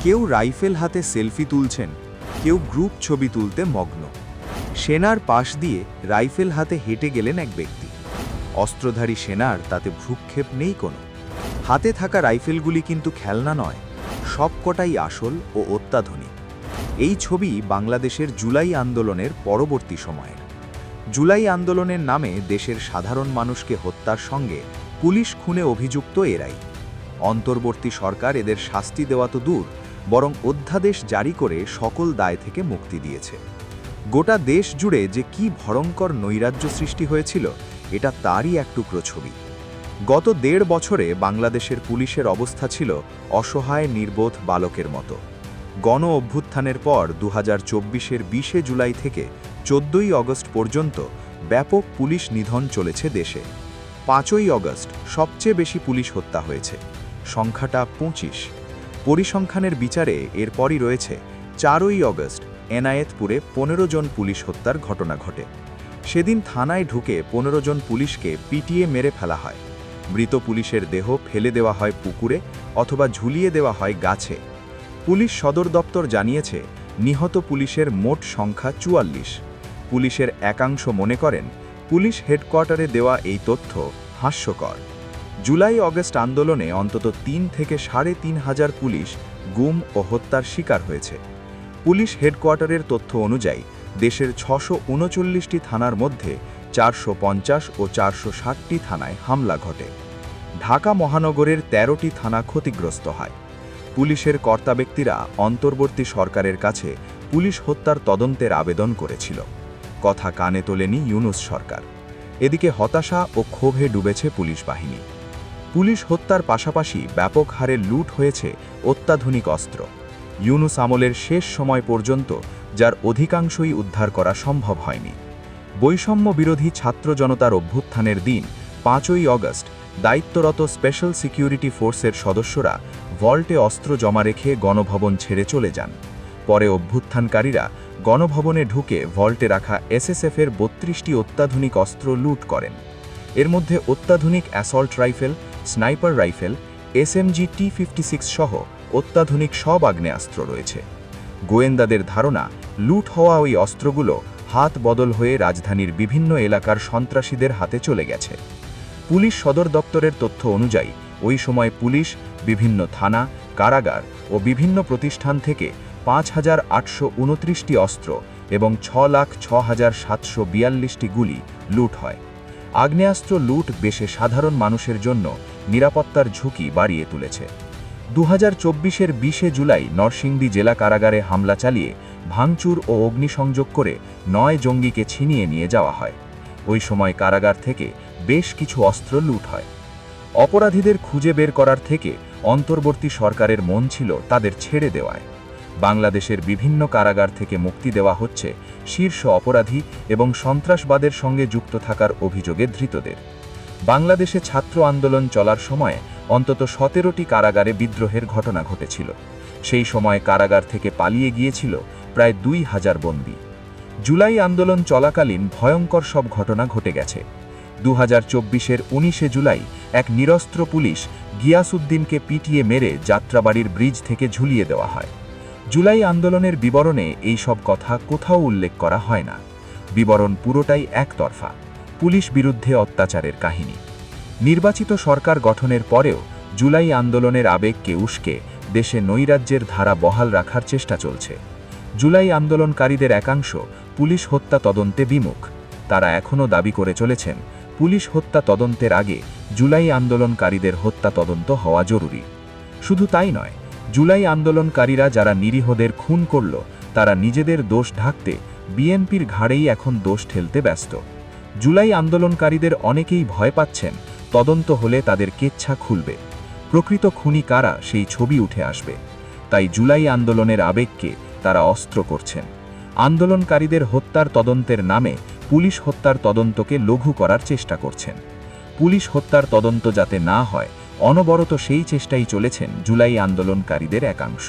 কেউ রাইফেল হাতে সেলফি তুলছেন, কেউ গ্রুপ ছবি তুলতে মগ্ন। সেনার পাশ দিয়ে রাইফেল হাতে হেঁটে গেলেন এক ব্যক্তি। অস্ত্রধারী সেনার তাতে ভ্রুক্ষেপ নেই কোনো। হাতে থাকা রাইফেলগুলি কিন্তু খেলনা নয়, সবকটাই আসল ও অত্যাধুনিক। এই ছবি বাংলাদেশের জুলাই আন্দোলনের পরবর্তী সময়ের। জুলাই আন্দোলনের নামে দেশের সাধারণ মানুষকে হত্যার সঙ্গে পুলিশ খুনে অভিযুক্ত এরাই। অন্তর্বর্তী সরকার এদের শাস্তি দেওয়া তো দূর, বরং অধ্যাদেশ জারি করে সকল দায় থেকে মুক্তি দিয়েছে। গোটা দেশ জুড়ে যে কি ভয়ঙ্কর নৈরাজ্য সৃষ্টি হয়েছিল, এটা তারই এক টুকরো ছবি। গত ১.৫ বছরে বাংলাদেশের পুলিশের অবস্থা ছিল অসহায় নির্বোধ বালকের মতো। গণ অভ্যুত্থানের পর ২০২৪-এর ২০শে জুলাই থেকে ১৪ই অগস্ট পর্যন্ত ব্যাপক পুলিশ নিধন চলেছে দেশে। ৫ই অগস্ট সবচেয়ে বেশি পুলিশ হত্যা হয়েছে, সংখ্যাটা ২৫। পরিসংখ্যানের বিচারে এরপরই রয়েছে ৪ই অগস্ট এনায়েতপুরে ১৫ জন পুলিশ হত্যার ঘটনা ঘটে। সেদিন থানায় ঢুকে ১৫ জন পুলিশকে পিটিয়ে মেরে ফেলা হয়। মৃত পুলিশের দেহ ফেলে দেওয়া হয় পুকুরে অথবা ঝুলিয়ে দেওয়া হয় গাছে। পুলিশ সদর দপ্তর জানিয়েছে নিহত পুলিশের মোট সংখ্যা ৪৪। পুলিশের একাংশ মনে করেন পুলিশ হেডকোয়ার্টারে দেওয়া এই তথ্য হাস্যকর। জুলাই অগস্ট আন্দোলনে অন্তত ৩ থেকে ৩.৫ হাজার পুলিশ গুম ও হত্যার শিকার হয়েছে। পুলিশ হেডকোয়ার্টারের তথ্য অনুযায়ী দেশের ৬৩৯টি থানার মধ্যে ৪৫০ ও ৪৬০টি থানায় হামলা ঘটে। ঢাকা মহানগরের ১৩টি থানা ক্ষতিগ্রস্ত হয়। পুলিশের কর্তাব্যক্তিরা অন্তর্বর্তী সরকারের কাছে পুলিশ হত্যার তদন্তের আবেদন করেছিল। কথা কানে তোলেনি ইউনূস সরকার। এদিকে হতাশা ও ক্ষোভে ডুবেছে পুলিশ বাহিনী। পুলিশ হত্যার পাশাপাশি ব্যাপক হারে লুট হয়েছে অত্যাধুনিক অস্ত্র। ইউনূস আমলের শেষ সময় পর্যন্ত যার অধিকাংশই উদ্ধার করা সম্ভব হয়নি। বৈষম্য বিরোধী ছাত্র জনতার অভ্যুত্থানের দিন ৫ই অগস্ট দায়িত্বরত স্পেশাল সিকিউরিটি ফোর্সের সদস্যরা ভল্টে অস্ত্র জমা রেখে গণভবন ছেড়ে চলে যান। পরে অভ্যুত্থানকারীরা গণভবনে ঢুকে ভল্টে রাখা এসএসএফের ৩২টি অত্যাধুনিক অস্ত্র লুট করেন। এর মধ্যে অত্যাধুনিক assault rifle, sniper rifle, SMG T56 সহ অত্যাধুনিক সব আগ্নেয়াস্ত্র রয়েছে। গোয়েন্দাদের ধারণা লুট হওয়া ওই অস্ত্রগুলো হাত বদল হয়ে রাজধানীর বিভিন্ন এলাকার সন্ত্রাসীদের হাতে চলে গেছে। পুলিশ সদর দপ্তরের তথ্য অনুযায়ী ওই সময় পুলিশ বিভিন্ন থানা, কারাগার ও বিভিন্ন প্রতিষ্ঠান থেকে ৫,৮২৯টি অস্ত্র এবং ৬,০৬,৭৪২টি গুলি লুট হয়। আগ্নেয়াস্ত্র লুট দেশে সাধারণ মানুষের জন্য নিরাপত্তার ঝুঁকি বাড়িয়ে তুলেছে। ২০২৪-এর ২০শে জুলাই নরসিংদী জেলা কারাগারে হামলা চালিয়ে ভাঙচুর ও অগ্নিসংযোগ করে ৯ জঙ্গিকে ছিনিয়ে নিয়ে যাওয়া হয়। ওই সময় কারাগার থেকে বেশ কিছু অস্ত্র লুট হয়। অপরাধীদের খুঁজে বের করার থেকে অন্তর্বর্তী সরকারের মন ছিল তাদের ছেড়ে দেওয়ায়। বাংলাদেশের বিভিন্ন কারাগার থেকে মুক্তি দেওয়া হচ্ছে শীর্ষ অপরাধী এবং সন্ত্রাসবাদের সঙ্গে যুক্ত থাকার অভিযোগে ধৃতদের। বাংলাদেশে ছাত্র আন্দোলন চলার সময়ে অন্তত ১৭টি কারাগারে বিদ্রোহের ঘটনা ঘটেছিল। সেই সময় কারাগার থেকে পালিয়ে গিয়েছিল প্রায় ২,০০০ বন্দী। জুলাই আন্দোলন চলাকালীন ভয়ঙ্কর সব ঘটনা ঘটে গেছে। ২০২৪-এর ১৯শে জুলাই এক নিরস্ত্র পুলিশ গিয়াসউদ্দিনকে পিটিয়ে মেরে যাত্রাবাড়ির ব্রিজ থেকে ঝুলিয়ে দেওয়া হয়। জুলাই আন্দোলনের বিবরণে এই সব কথা কোথাও উল্লেখ করা হয় না। বিবরণ পুরোটাই একতরফা, পুলিশ বিরুদ্ধে অত্যাচারের কাহিনী। নির্বাচিত সরকার গঠনের পরেও জুলাই আন্দোলনের আবেগকে উস্কে দেশে নৈরাজ্যের ধারা বহাল রাখার চেষ্টা চলছে। জুলাই আন্দোলনকারীদের একাংশ পুলিশ হত্যা তদন্তে বিমুখ। তারা এখনও দাবি করে চলেছেন পুলিশ হত্যা তদন্তের আগে জুলাই আন্দোলনকারীদের হত্যা তদন্ত হওয়া জরুরি। শুধু তাই নয়, জুলাই আন্দোলনকারীরা যারা নিরীহদের খুন করল, তারা নিজেদের দোষ ঢাকতে বিএনপির ঘাড়েই এখন দোষ ঠেলতে ব্যস্ত। জুলাই আন্দোলনকারীদের অনেকেই ভয় পাচ্ছেন তদন্ত হলে তাদের কেচ্ছা খুলবে, প্রকৃত খুনি কারা সেই ছবি উঠে আসবে। তাই জুলাই আন্দোলনের আবেগকে তারা অস্ত্র করছেন। আন্দোলনকারীদের হত্যার তদন্তের নামে পুলিশ হত্যার তদন্তকে লঘু করার চেষ্টা করছেন। পুলিশ হত্যার তদন্ত যাতে না হয়, অনবরত সেই চেষ্টাই চলেছেন জুলাই আন্দোলনকারীদের একাংশ।